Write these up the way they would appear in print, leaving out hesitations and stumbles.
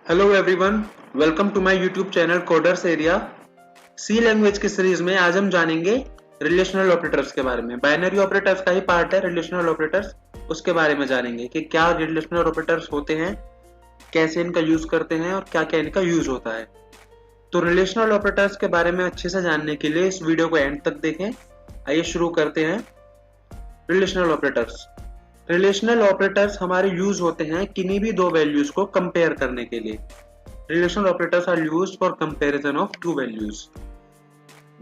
Hello everyone, welcome to my YouTube channel coders area. C language की series में आज हम जानेंगे रिलेशनल ऑपरेटर्स के बारे में। बाइनरी ऑपरेटर्स का ही पार्ट है रिलेशनल ऑपरेटर्स, उसके बारे में जानेंगे कि क्या रिलेशनल ऑपरेटर्स होते हैं, कैसे इनका यूज करते हैं और क्या क्या इनका यूज होता है। तो रिलेशनल ऑपरेटर्स के बारे में अच्छे से जानने के लिए इस वीडियो को एंड तक देखें। आइए शुरू करते हैं। रिलेशनल ऑपरेटर्स हमारे यूज होते हैं किन्हीं भी दो वैल्यूज को कंपेयर करने के लिए। Relational operators are used for comparison of two values.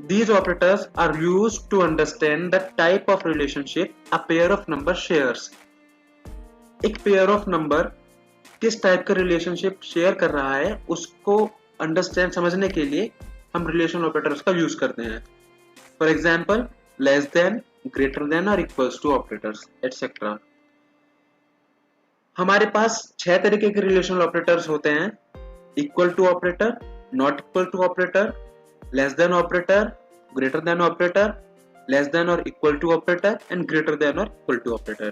These operators are used to understand the type of relationship a pair of number shares. एक पेयर ऑफ नंबर किस टाइप का रिलेशनशिप शेयर कर रहा है उसको अंडरस्टैंड समझने के लिए हम रिलेशनल ऑपरेटर्स का यूज करते हैं। For example less than, greater than और इक्वल्स टू ऑपरेटर्स एटसेट्रा। हमारे पास 6 तरीके के रिलेशनल ऑपरेटर्स होते हैं: equal to operator, not equal to operator, less than operator, greater than operator, less than और equal to operator and greater than और equal to operator.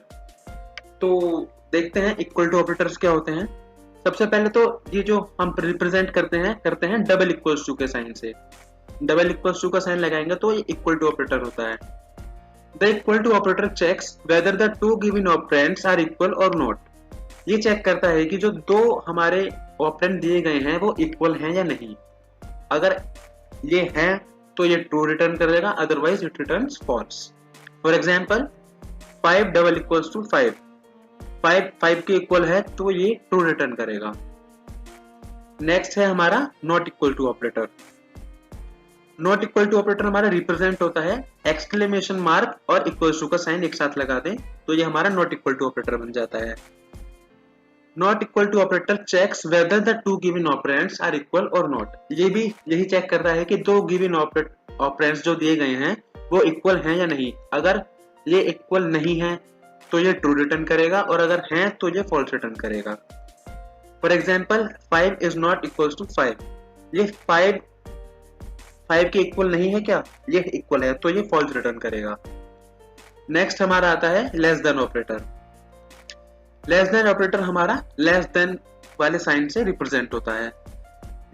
तो देखते हैं इक्वल टू ऑपरेटर्स क्या होते हैं। सबसे पहले तो ये जो हम रिप्रेजेंट करते हैं डबल इक्वल्स टू के साइन से। डबल इक्वल्स टू का साइन लगाएंगे तो ये इक्वल टू ऑपरेटर होता है। The equal to operator checks whether the two given operands are equal और नॉट। ये चेक करता है कि जो दो हमारे ऑपरेंड दिए गए हैं वो इक्वल हैं या नहीं। अगर ये हैं तो ये ट्रू रिटर्न करेगा, otherwise it returns false. For example 5 double equals to 5, 5 के इक्वल है तो ये ट्रू रिटर्न करेगा। नेक्स्ट है हमारा not equal to operator. Not equal to operator हमारा रिप्रेजेंट होता है एक्सक्लेमेशन मार्क और इक्वल्स टू का साइन एक साथ लगा दें तो ये हमारा नॉट इक्वल टू ऑपरेटर बन जाता है। Not equal to operator checks whether the two given operands are equal और नॉट। ये भी यही चेक कर रहा है कि दो गिवन ऑपरेंड्स जो दिए गए हैं वो इक्वल हैं या नहीं। अगर ये इक्वल नहीं है तो ये ट्रू रिटर्न करेगा और अगर हैं तो ये फॉल्स रिटर्न करेगा। For example 5 is not equal to 5। ये 5 के इक्वल नहीं है क्या, ये इक्वल है तो ये फॉल्स रिटर्न करेगा। नेक्स्ट हमारा आता है less than operator. Less than operator हमारा लेस देन वाले साइन से रिप्रेजेंट होता है।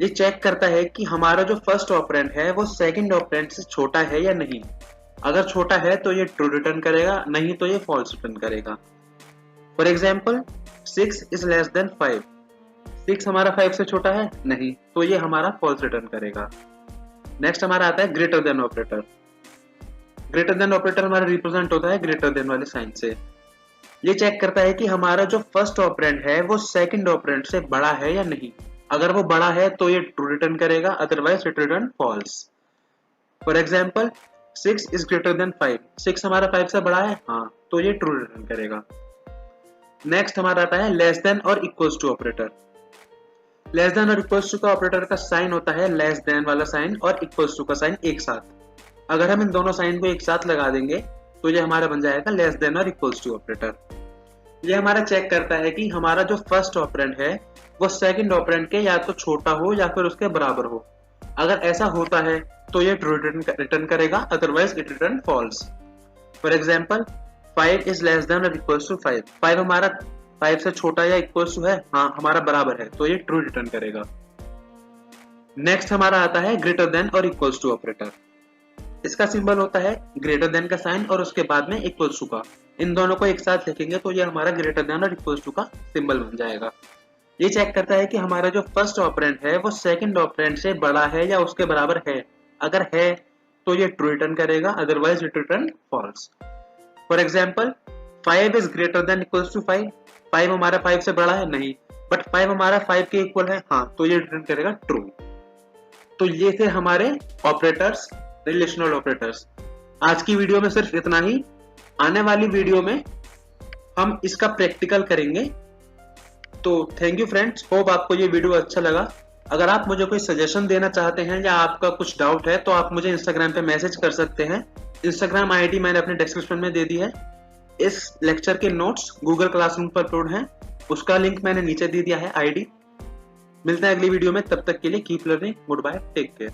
ये चेक करता है कि हमारा जो फर्स्ट ऑपरेंड है वो सेकंड ऑपरेंड से छोटा है या नहीं। अगर छोटा है तो ये ट्रू रिटर्न करेगा, नहीं तो ये फॉल्स रिटर्न करेगा। For example 6 is less then 5। 6 हमारा 5 से छोटा है नहीं, तो ये हमारा फॉल्स रिटर्न करेगा। नेक्स्ट हमारा आता है greater than operator. Greater than operator हमारा रिप्रेजेंट होता है ग्रेटर देन वाले साइन से। ये चेक करता है कि हमारा जो फर्स्ट ऑपरेंड है वो सेकंड ऑपरेंड से बड़ा है या नहीं। अगर वो बड़ा है तो ये ट्रू रिटर्न करेगा, otherwise it return false. For example 6 is greater than 5। 6 हमारा 5 से बड़ा है, हाँ, तो ये ट्रू रिटर्न करेगा। नेक्स्ट हमारा आता है लेस देन और equals to operator. Less than और इक्वल्स टू का ऑपरेटर का साइन होता है लेस देन वाला साइन और इक्वल्स टू का साइन एक साथ। अगर हम इन दोनों साइन को एक साथ लगा देंगे तो ये हमारा बन जाएगा लेस देन और इक्वल्स टू ऑपरेटर। ये हमारा चेक करता है कि हमारा जो फर्स्ट ऑपरेंड है वो सेकंड ऑपरेंड के या तो छोटा हो या फिर उसके बराबर हो। अगर ऐसा होता है तो ये ट्रू रिटर्न करेगा, otherwise it return false. For example 5 is less than और इक्वल्स टू 5। 5 हमारा 5 से छोटा या इक्वल्स टू है, हाँ, हमारा बराबर है, तो ये ट्रू रिटर्न करेगा। नेक्स्ट हमारा आता है ग्रेटर देन और इक्वल्स टू ऑपरेटर। इसका सिंबल होता है ग्रेटर देन का साइन और उसके बाद में इक्वल्स टू का। इन दोनों को एक साथ लिखेंगे तो ये हमारा ग्रेटर देन और इक्वल्स टू का सिंबल बन जाएगा। ये चेक करता है कि हमारा जो फर्स्ट ऑपरेंड है वो सेकंड ऑपरेंड से बड़ा है या उसके बराबर है। अगर है तो ये ट्रू रिटर्न करेगा, otherwise it return false. For example 5 is greater than equals to 5। 5 हमारा 5 से बड़ा है नहीं, बट 5 हमारा 5 के इक्वल है, हाँ, तो ये रिटर्न करेगा ट्रू। तो ये थे हमारे ऑपरेटर्स, रिलेशनल ऑपरेटर्स। आज की वीडियो में सिर्फ इतना ही। आने वाली वीडियो में हम इसका प्रैक्टिकल करेंगे। तो थैंक यू फ्रेंड्स, होप आपको ये वीडियो अच्छा लगा। अगर आप मुझे कोई सजेशन देना चाहते हैं या आपका कुछ डाउट है तो आप मुझे इंस्टाग्राम पे मैसेज कर सकते हैं। इंस्टाग्राम आईडी मैंने अपने डिस्क्रिप्शन में दे दी है। इस लेक्चर के नोट्स गूगल क्लासरूम पर अपलोड हैं, उसका लिंक मैंने नीचे दे दिया है आईडी। मिलते हैं अगली वीडियो में, तब तक के लिए keep learning, goodbye, take care.